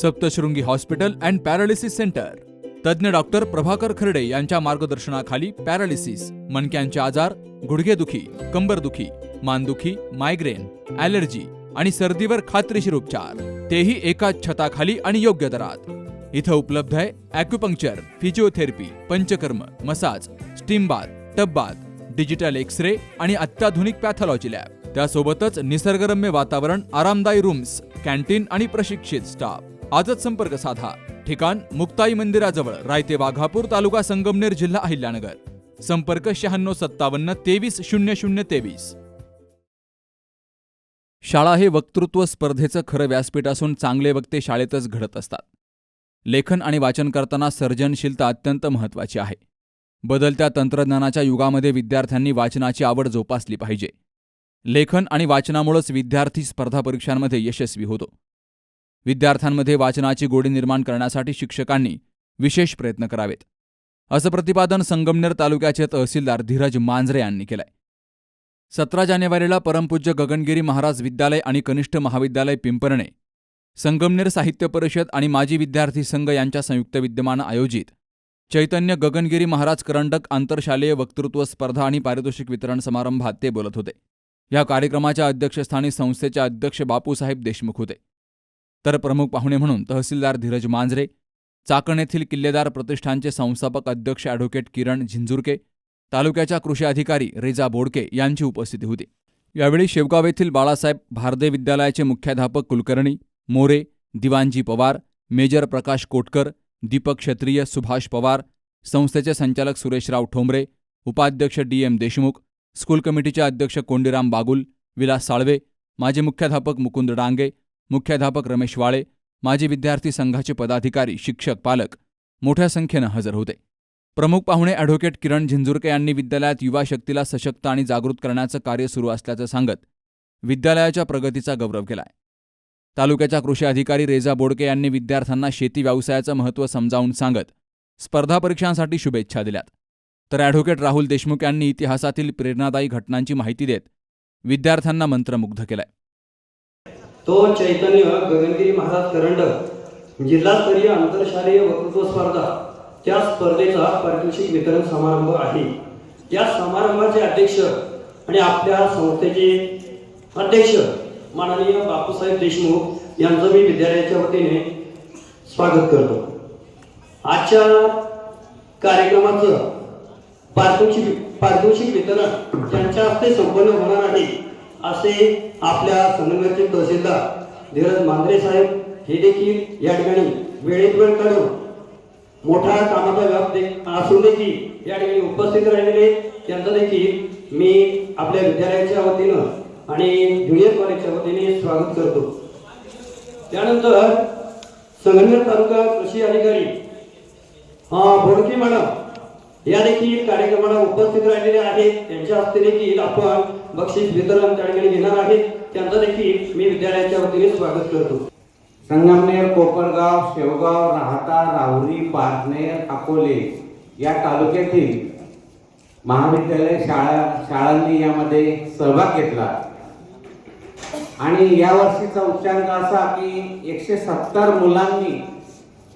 Saptashrungi hospital and paralysis centre. तज्ज्ञ doctor Prabhakar खर्डे यांच्या मार्गदर्शनाखाली पॅरालिसिस, मणक्यांचे आजार, गुडघेदुखी, कंबरदुखी, मानदुखी, मायग्रेन, ॲलर्जी आणि सर्दीवर खात्रीशीर उपचार, तेही एकाच छताखाली आणि योग्य दरात. इथं उपलब्ध आहे acupuncture, physiotherapy, panchakarma, massage, steam bath, tub bath, digital X-ray आणि अत्याधुनिक पॅथॉलॉजी लॅब. त्यासोबतच निसर्गरम्य वातावरण, आरामदायी रूम्स, कॅन्टीन आणि प्रशिक्षित स्टाफ. आजच संपर्क साधा. ठिकाण मुक्ताई मंदिराजवळ, रायते वाघापूर, तालुका संगमनेर, जिल्हा अहिल्यानगर. संपर्क 9657 230023. शाळा हे वक्तृत्व स्पर्धेचं खरं व्यासपीठ असून चांगले वक्ते शाळेतच घडत असतात. लेखन आणि वाचन करताना सर्जनशीलता अत्यंत महत्त्वाची आहे. बदलत्या तंत्रज्ञानाच्या युगामध्ये विद्यार्थ्यांनी वाचनाची आवड जोपासली पाहिजे. लेखन आणि वाचनामुळेच विद्यार्थी स्पर्धा परीक्षांमध्ये यशस्वी होतो. विद्यार्थ्यांमध्ये वाचनाची गोडी निर्माण करण्यासाठी शिक्षकांनी विशेष प्रयत्न करावेत, असं प्रतिपादन संगमनेर तालुक्याचे तहसीलदार धीरज मांजरे यांनी केलंय. 17 जानेवारीला परमपूज्य गगनगिरी महाराज विद्यालय आणि कनिष्ठ महाविद्यालय पिंपरणे, संगमनेर साहित्य परिषद आणि माजी विद्यार्थी संघ यांच्या संयुक्त विद्यमानं आयोजित चैतन्य गगनगिरी महाराज करंडक आंतरशालेय वक्तृत्व स्पर्धा आणि पारितोषिक वितरण समारंभात ते बोलत होते. या कार्यक्रमाच्या अध्यक्षस्थानी संस्थेचे अध्यक्ष बापूसाहेब देशमुख होते. तर प्रमुख पाहुणे म्हणून तहसीलदार धीरज मांजरे, चाकण येथील किल्लेदार प्रतिष्ठानचे संस्थापक अध्यक्ष ॲडव्होकेट किरण झिंजुरके, तालुक्याच्या कृषी अधिकारी रेजा बोडके यांची उपस्थिती होती. यावेळी शेवगाव येथील बाळासाहेब भारदे विद्यालयाचे मुख्याध्यापक कुलकर्णी मोरे, दिवानजी पवार, मेजर प्रकाश कोटकर, दीपक क्षत्रिय, सुभाष पवार, संस्थेचे संचालक सुरेशराव ठोंबरे, उपाध्यक्ष DM देशमुख, स्कूल कमिटीचे अध्यक्ष कोंडीराम बागुल, विलास साळवे, माजी मुख्याध्यापक मुकुंद डांगे, मुख्याध्यापक रमेश वाळे, माजी विद्यार्थी संघाचे पदाधिकारी, शिक्षक, पालक मोठ्या संख्येनं हजर होते. प्रमुख पाहुणे ॲडव्होकेट किरण झिंजुरके यांनी विद्यालयात युवा शक्तीला सशक्त आणि जागृत करण्याचं कार्य सुरू असल्याचं सांगत विद्यालयाच्या प्रगतीचा गौरव केलाय. तालुक्याच्या कृषी अधिकारी रेजा बोडके यांनी विद्यार्थ्यांना शेती व्यवसायाचं महत्त्व समजावून सांगत स्पर्धा परीक्षांसाठी शुभेच्छा दिल्यात. तर ॲडव्होकेट राहुल देशमुख यांनी इतिहासातील प्रेरणादायी घटनांची माहिती देत विद्यार्थ्यांना मंत्रमुग्ध केलाय. तो चैतन्य गगनगिरी महाराज करंडक जिल्हास्तरीय आंतरशालेय वक्तृत्व स्पर्धा, त्या स्पर्धेचा पारितोषिक वितरण समारंभ आहे. या समारंभाचे अध्यक्ष आणि आपल्या संस्थेचे अध्यक्ष माननीय बापूसाहेब देशमुख यांचं मी विद्यालयाच्या वतीने स्वागत करतो. आजच्या कार्यक्रमाचं पारितोषिक वितरण त्यांच्या हस्ते संपन्न होणार आहे, असे आपल्या संगमनेरचे तहसीलदार धीरज मांजरे साहेब हे देखील या ठिकाणी वेळेत वेळ काढून मोठा कामाचा व्याप असून देखील या ठिकाणी उपस्थित राहिलेले त्यांचं देखील मी आपल्या विद्यालयाच्या वतीनं आणि ज्युनियर कॉलेजच्या वतीने स्वागत करतो. त्यानंतर संगमनेर तालुका कृषी अधिकारी बोडके मॅडम या देखील कार्यक्रमाला उपस्थित राहिलेले आहेत. त्यांच्या हस्ते देखील आपण बक्षीस वितरण त्या ठिकाणी घेणार आहेत. त्यांचं देखील मी विद्यालयाच्या वतीने स्वागत करतो. संगमनेर, कोपरगाव, शेवगाव, राहाता, राहुरी, पारनेर, अकोले या तालुक्यातील महाविद्यालय शाळांनी यामध्ये सहभाग घेतला आणि या वर्षीचा उच्चांक असा की 170 मुलांनी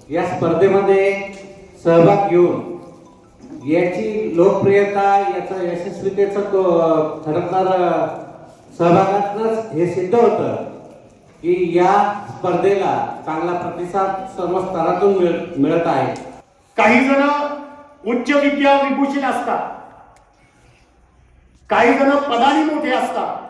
या स्पर्धेमध्ये सहभाग घेऊन याची लोकप्रियता, याचं यशस्वीतेचं खरं तर सहभागातूनच हे सिद्ध होतं की या स्पर्धेला चांगला प्रतिसाद सर्व स्तरातून मिळत आहे. काही जण उच्च विद्या विभूषित असतात, काही जण पदानी मोठे असतात,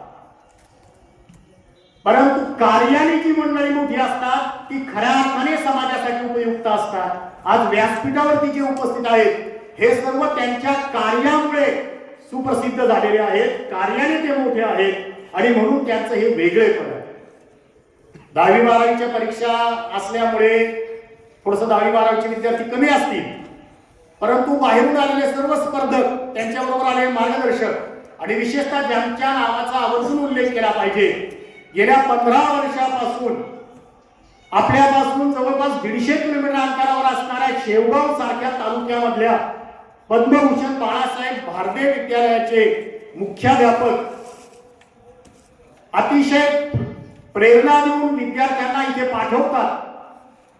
परंतु कार्याने जी मंडळी मोठी असतात ती खऱ्या अर्थाने समाजासाठी उपयुक्त असतात. आज व्यासपीठावरती जे उपस्थित आहेत हे सर्व त्यांच्या कार्यामुळे सुप्रसिद्ध झालेले आहेत. कार्याने ते मोठे आहेत आणि म्हणून त्यांचं हे वेगळेपण आहे. 10वी-12वीच्या परीक्षा असल्यामुळे थोडस 10वी-12वीचे विद्यार्थी कमी असतील, परंतु बाहेरून आलेले सर्व स्पर्धक, त्यांच्याबरोबर आलेले मार्गदर्शक आणि विशेषतः ज्यांच्या नावाचा आवर्जून उल्लेख केला पाहिजे, गेल्या 15 वर्षापासून आपल्यापासून जवळपास 150 किलोमीटर अंतरावर असणाऱ्या शेवगाव सारख्या तालुक्यामधल्या पद्मभूषण बाळासाहेब भारदे विद्यालयाचे मुख्याध्यापक अतिशय प्रेरणा देऊन विद्यार्थ्यांना इथे पाठवतात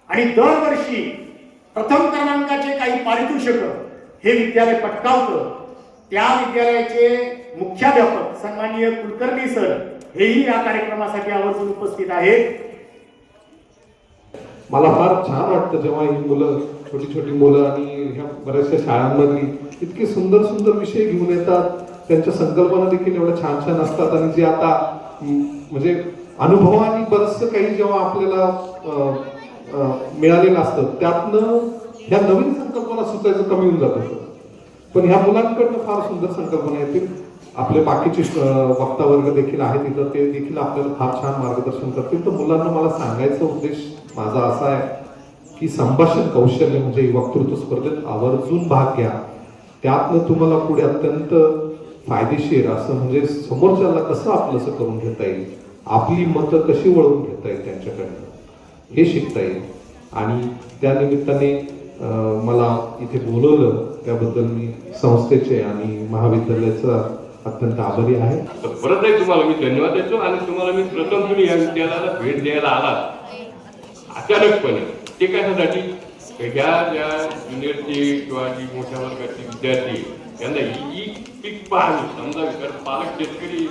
आणि दरवर्षी प्रथम क्रमांकाचे काही पारितोषिक हे विद्यालय पटकावतं. त्या विद्यालयाचे मुख्याध्यापक सन्माननीय कुलकर्णी सर हेही या कार्यक्रमासाठी आवर्जून उपस्थित आहेत. मला फार छान वाटतं जेव्हा ही मुलं, छोटी छोटी मुलं आणि ह्या बऱ्याचशा शाळांमधली इतके सुंदर सुंदर विषय घेऊन येतात. त्यांच्या संकल्पना देखील एवढ्या छान छान असतात आणि जे आता म्हणजे अनुभवाने बरंचसं काही जेव्हा आपल्याला मिळालेलं असतं त्यातनं ह्या नवीन संकल्पना सुचायचं कमी होऊन जात असतं. पण ह्या मुलांकडनं फार सुंदर संकल्पना येतील. आपले बाकीचे वक्ता वर्ग देखील आहेत तिथं, ते देखील आपल्याला फार छान मार्गदर्शन करतील. तर मुलांना मला सांगायचा उद्देश माझा असा आहे की संभाषण कौशल्य म्हणजे वक्तृत्व स्पर्धेत आवर्जून भाग घ्या. त्यातनं तुम्हाला पुढे अत्यंत फायदेशीर असं म्हणजे समोरच्याला कसं आपलंसं करून घेता येईल, आपली मतं कशी वळवून घेता येईल त्यांच्याकडनं हे शिकता येईल. आणि त्या निमित्ताने मला इथे बोलवलं त्याबद्दल मी संस्थेचे आणि महाविद्यालयाचा अत्यंत आभारी आहे. परत नाही तुम्हाला मी धन्यवाद देतो. आणि तुम्हाला मी प्रथम तुम्ही या विद्यालयाला भेट द्यायला आलात अचानकपणे, ते कशासाठी ह्या ज्या ज्युनियरची किंवा जी मोठ्या वर्गाची विद्यार्थी यांना ही पीक पाहणी समजा, कारण पालक शेतकरी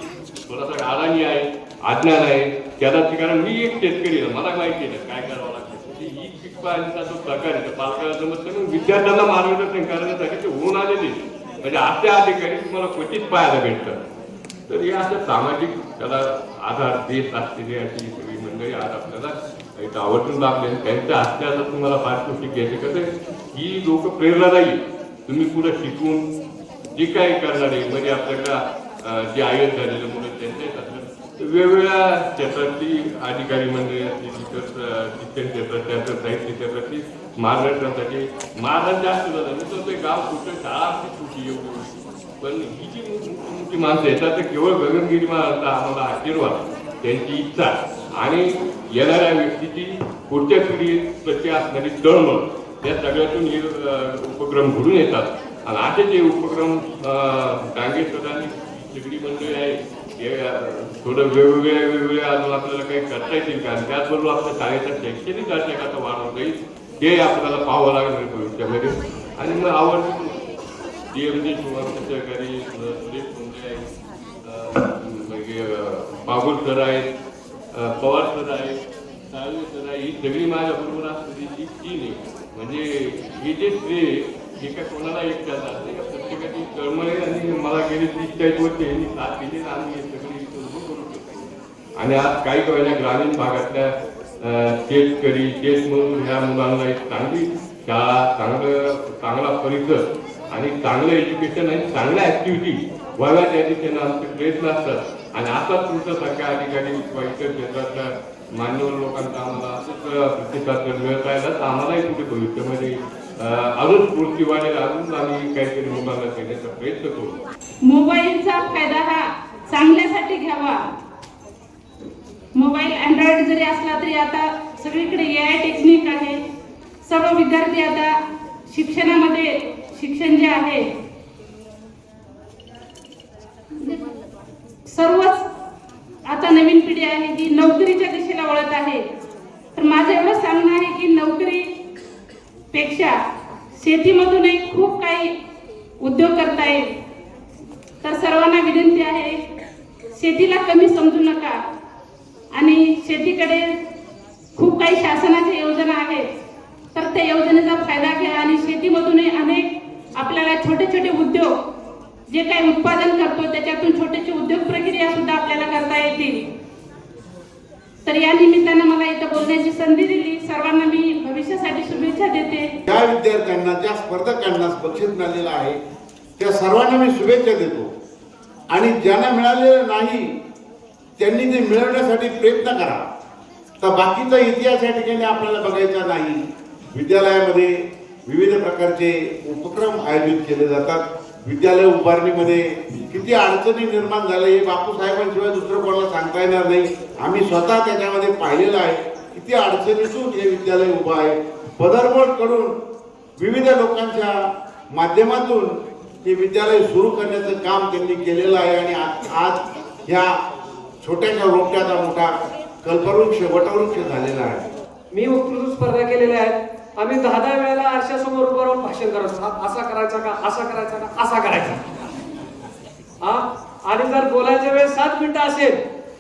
थोडासा अडाणी आहे, अज्ञान आहे त्याला. कारण मी एक शेतकरी आहे, मला माहिती आहे काय करावं लागतं. ही पीक पाहणीचा जो प्रकार आहे पालकाला जमत नाही, विद्यार्थ्यांना मार्गदर्शन करण्यासाठी ते होऊन आलेले म्हणजे असे अधिकारी तुम्हाला क्वचित पाहायला भेटतात. तर हे असं सामाजिक त्याला आधार देत असलेली अशी सगळी मंडळी आज आपल्याला इथं आवर्जून लाभले. त्यांच्या हस्त्याला तुम्हाला पारितोषिक घ्यायचे कसं, ही लोक प्रेरणादायी. तुम्ही पुढे शिकून जे काही करणारे म्हणजे आपल्याला जे आयोजन झालेले मुलं त्यांच्याच वेगवेगळ्या क्षेत्रातली अधिकारी मंडळी असली, शिक्षण क्षेत्रात त्याचं साहित्य क्षेत्रातली मार्गदर्शनासाठी महाराज जास्त झालं. तर ते गाव कुठं शाळा आपली छोटी एवढी, पण ही जी मोठी माणसं येतात तर केवळ गगनगिरी महाराजचा आम्हाला आशीर्वाद, त्यांची इच्छा आणि येणाऱ्या व्यक्तीची पुढच्या पिढीत प्रति असणारी तळमळ त्या सगळ्यातून हे उपक्रम घडून येतात. आणि असे जे उपक्रम डांगेश्वरांनी सगळी मंडळी आहे हे थोडं वेगवेगळ्या अजून आपल्याला काही करता येतील का, त्याचबरोबर आपल्या शाळेचा शैक्षणिक दर्जा कसा वाढवता येईल हे आपल्याला पाहावं लागेल भविष्यामध्ये. आणि मग आवडतं DMD सहकारी सुरेश मुंडे आहेत, बागुल सर आहेत, पवार सर आहेत, साळवे सर आहे, ही सगळी माझ्याबरोबर असलेली जी टीम आहे. म्हणजे हे जे श्रेय हे काय कोणाला एक जातात नाही, प्रत्येकाची तळमळ आणि मला गेली 30-40 वर्ष यांनी साथ दिली आणि आम्ही हे सगळी उभं करू शकतो. आणि आज काही वेळेला ग्रामीण भागातल्या शेतकरी शेतमजूर ह्या मुलांना एक चांगली शाळा, चांगला परिसर आणि चांगलं एज्युकेशन आणि चांगल्या ऍक्टिव्हिटी व्हाव्या त्या दिशेनं आमचे प्रयत्न असतात. आणि असाच तुमच्यासारख्या अधिकारी किंवा इतर क्षेत्रातल्या मान्यवर लोकांचा आम्हाला असंच प्रतिसाद मिळत राहिला तर आम्हालाही कुठे भविष्यामध्ये अजून स्फूर्ती वाढेल, अजून आम्ही काहीतरी मुलांना देण्याचा प्रयत्न करू. मोबाईलचा फायदा हा चांगल्यासाठी घ्यावा. मोबाईल अँड्रॉइड जरी असला तरी आता सगळीकडे AI टेक्निक आहे. सर्व विद्यार्थी आता शिक्षणामध्ये शिक्षण जे आहे सर्वच आता नवीन पिढी आहे ती नोकरीच्या दिशेला वळत आहे. तर माझं एवढं सांगणं आहे की नोकरीपेक्षा शेतीमधूनही खूप काही उद्योग करता येईल. तर सर्वांना विनंती आहे शेतीला कमी समजू नका आणि शेतीकडे खूप काही शासनाच्या योजना आहेत तर त्या योजनेचा फायदा घ्या. आणि शेतीमधूनही अनेक आपल्याला छोटे छोटे उद्योग जे काही उत्पादन करतो त्याच्यातून छोटेसे उद्योग प्रक्रिया सुद्धा आपल्याला करता येतील. तर या निमित्तानं मला इथं बोलण्याची संधी दिली. सर्वांना मी भविष्यासाठी शुभेच्छा देते. ज्या विद्यार्थ्यांना ज्या स्पर्धकांना बक्षीस मिळालेलं आहे त्या सर्वांना मी शुभेच्छा देतो. आणि ज्यांना मिळालेलं नाही त्यांनी ते मिळवण्यासाठी प्रयत्न करा. तर बाकीचा इतिहास या ठिकाणी आपल्याला बघायचा नाही. विद्यालयामध्ये विविध प्रकारचे उपक्रम आयोजित केले जातात. विद्यालय उभारणीमध्ये किती अडचणी निर्माण झाल्या हे बापूसाहेबांशिवाय दुसरं कोणाला सांगता येणार नाही. आम्ही स्वतः त्याच्यामध्ये पाहिलेलं आहे. किती अडचणीतून हे विद्यालय उभं आहे. पदरबोर्डकडून विविध लोकांच्या माध्यमातून हे विद्यालय सुरू करण्याचं काम त्यांनी केलेलं आहे. आणि आज ह्या छोट्याशा रोपट्याचा मोठा कल्पवृक्ष वटवृक्ष झालेला आहे. मी वक्तृत्व स्पर्धा केलेल्या आहेत. आम्ही 10-10 वेळेला आरशासमोर उभं राहून भाषण करायचो. असा करायचा का, असा करायचा का, असा करायचा. आणि जर बोलायच्या वेळ 7 मिनिटं असेल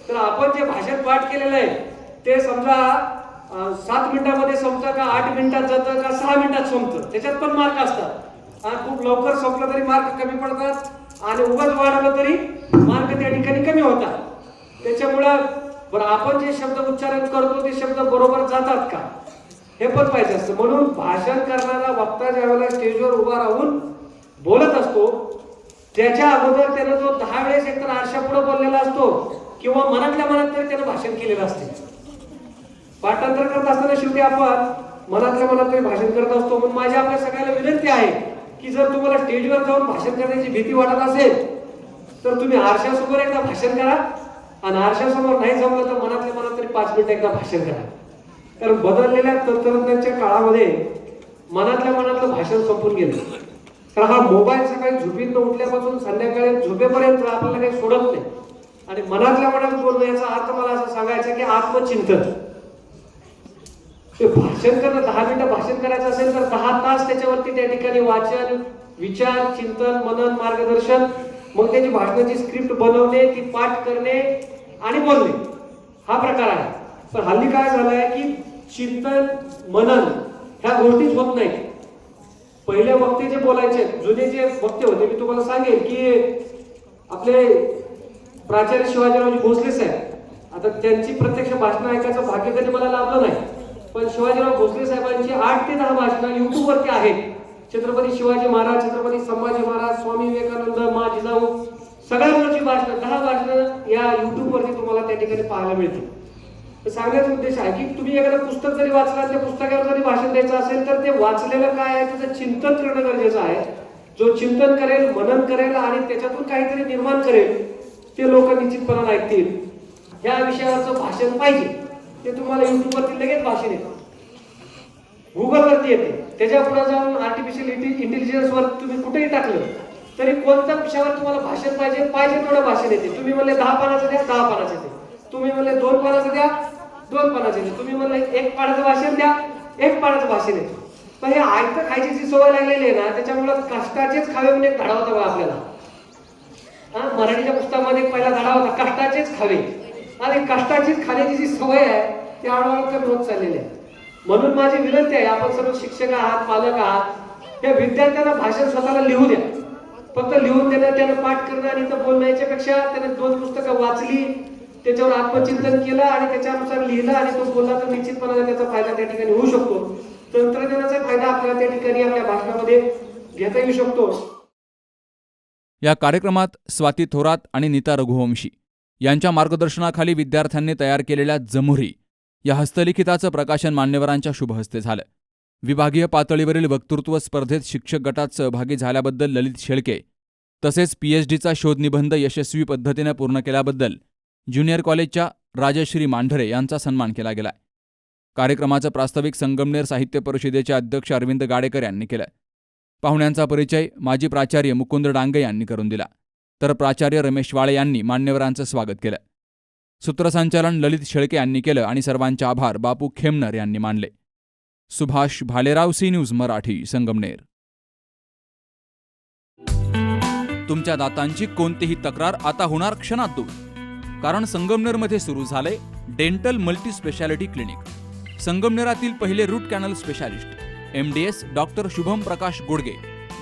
तर आपण जे भाषण पाठ केलेलं आहे ते समजा 7 मिनिटामध्ये संपतं का 8 मिनिटात जातं का 6 मिनिटात संपतं, त्याच्यात पण मार्क असतात. खूप लवकर संपलं तरी मार्क कमी पडतात आणि उगाच वाढवलं तरी मार्क त्या ठिकाणी कमी होतात. त्याच्यामुळं बरं आपण जे शब्द उच्चारण करतो ते शब्द बरोबर जातात का हे पण पाहिजे असतं. म्हणून भाषण करणारा वक्ता ज्यावेळेला स्टेजवर उभा राहून बोलत असतो त्याच्या अगोदर त्यानं जो 10 वेळेस एकतर आरशापुढे बोललेला असतो किंवा मनातल्या मनात तरी त्यानं भाषण केलेलं असते. पाठांतर करत असताना शेवटी आपण मनातल्या मनात तरी भाषण करत असतो. म्हणून माझी आपल्या सगळ्याला विनंती आहे की जर तुम्हाला स्टेजवर जाऊन भाषण करण्याची भीती वाटत असेल तर तुम्ही आरशासमोर एकदा भाषण करा आणि आरशासमोर नाही जमलं तर मनातल्या मनात तरी 5 मिनिटं एकदा भाषण करा. कारण बदललेल्या तंत्रज्ञानाच्या काळामध्ये मनातल्या मनातलं भाषण संपून गेलं. कारण हा मोबाईल सकाळी झोपेतून उठल्यापासून संध्याकाळी झोपेपर्यंत आपल्याला काही सोडत नाही. आणि मनातल्या मनात बोलणं याचा अर्थ मला असं सांगायचा की आत्मचिंतन. ते भाषण करणं 10 मिनिटं भाषण करायचं असेल तर 10 तास त्याच्यावरती त्या ठिकाणी वाचन, विचार, चिंतन, मनन, मार्गदर्शन, मग त्याची भाषणाची स्क्रिप्ट बनवणे, ती पाठ करणे आणि बोलणे हा प्रकार आहे. पण हल्ली काय झालंय की चिंतन, मनन ह्या गोष्टीच होत नाहीत. पहिले वक्ते जे बोलायचे, जुने जे वक्ते होते, मी तुम्हाला सांगेन की आपले प्राचार्य शिवाजीरावजी भोसले साहेब, आता त्यांची प्रत्यक्ष भाषणं ऐकायचं भाग्य कधी मला लाभलं नाही, पण शिवाजीराव भोसले साहेबांची 8 ते 10 भाषणं YouTube वरती आहेत. छत्रपती शिवाजी महाराज, छत्रपती संभाजी महाराज, स्वामी विवेकानंद, मा जिजाऊ सगळ्यांवरची भाषणं 10 भाषणं या YouTube वरती तुम्हाला त्या ठिकाणी पाहायला मिळतील. तर सांगण्याचा उद्देश आहे की तुम्ही एखादं पुस्तक जरी वाचलं त्या पुस्तकावर जरी भाषण द्यायचं असेल तर ते वाचलेलं काय आहे त्याचं चिंतन करणं गरजेचं आहे. जो चिंतन करेल, मनन करेल आणि त्याच्यातून काहीतरी निर्माण करेल ते लोक निश्चितपणाने ऐकतील. ह्या विषयावरचं भाषण पाहिजे ते तुम्हाला YouTube वरती लगेच भाषण येतं, गुगल वरती येते. त्याच्या पुढे जाऊन आर्टिफिशियल इंटेलिजन्स वर तुम्ही कुठेही टाकलं तरी कोणत्या विषयावर तुम्हाला भाषण पाहिजे तेवढं भाषण येते. तुम्ही म्हणले 10 पानाचं द्या, 10 पानाचं येते. तुम्ही म्हणले 2 पानाचं द्या, 2 पानाचं येते. तुम्ही म्हणले 1 पानाचं भाषण द्या, 1 पानाचं भाषण येते. पण हे ऐकतं खायची जी सवय लागलेली आहे ना त्याच्यामुळे कष्टाचेच खावे म्हणून एक धडा होता बघा आपल्याला. मराठीच्या पुस्तकामध्ये पहिला धडा होता कष्टाचेच खावे, आणि कष्टाचीच खाण्याची जी सवय आहे ती हळूहळू कमी होत चाललेली आहे. म्हणून माझी विनंती आहे, आपण सर्व शिक्षक आहात, पालक आहात, या विद्यार्थ्यांना भाषण स्वतःला लिहू द्या. फक्त लिहून देणं, त्यानं पाठ करणं आणि इथं बोलणं याच्यापेक्षा त्याने 2 पुस्तकं वाचली, त्याच्यावर आत्मचिंतन केलं आणि त्याच्यानुसार लिहिलं आणि तो बोलला तर निश्चितपणाने त्याचा फायदा त्या ठिकाणी होऊ शकतो. तंत्रज्ञानाचा फायदा आपल्याला त्या ठिकाणी आपल्या भाषणामध्ये घेता येऊ शकतो. या कार्यक्रमात स्वाती थोरात आणि नीता रघुवंशी यांच्या मार्गदर्शनाखाली विद्यार्थ्यांनी तयार केलेल्या जमुरी या हस्तलिखिताचं प्रकाशन मान्यवरांच्या शुभहस्ते झालं. विभागीय पातळीवरील वक्तृत्व स्पर्धेत शिक्षक गटात सहभागी झाल्याबद्दल ललित शेळके तसेच PhDचा शोधनिबंध यशस्वी पद्धतीने पूर्ण केल्याबद्दल ज्युनियर कॉलेजच्या राजश्री मांढरे यांचा सन्मान केला गेलाय. कार्यक्रमाचं प्रास्ताविक संगमनेर साहित्य परिषदेचे अध्यक्ष अरविंद गाडेकर यांनी केलं. पाहुण्यांचा परिचय माजी प्राचार्य मुकुंद डांगे यांनी करून दिला, तर प्राचार्य रमेश वाळे यांनी मान्यवरांचं स्वागत केलं. सूत्रसंचालन ललित शेळके यांनी केलं आणि सर्वांचे आभार बापू खेमनर यांनी मानले. Subhash Bhalerao, C News Marathi, Sangamner. तुमच्या दातांची कोणतीही तक्रार आता होणार क्षणात दूर, कारण संगमनेरमध्ये सुरू झालंय डेंटल मल्टी स्पेशालिटी क्लिनिक. संगमनेरातील पहिले root canal specialist MDS doctor Shubham Prakash Godge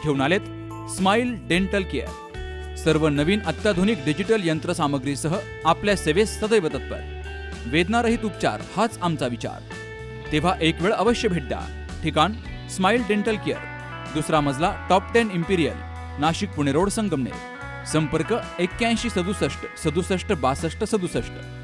घेऊन आलेत स्माइल डेंटल केअर. सर्व नवीन अत्याधुनिक डिजिटल यंत्रसामग्रीसह आपल्या सेवेस सदैव तत्पर. वेदनारहित उपचार हाच आमचा विचार. तेव्हा एक वेळ अवश्य भेट द्या. ठिकाण स्माइल डेंटल केअर, 2रा मजला, top 10 Imperial, Nashik Pune road, Sangamner. संपर्क 81 67 67 62 67.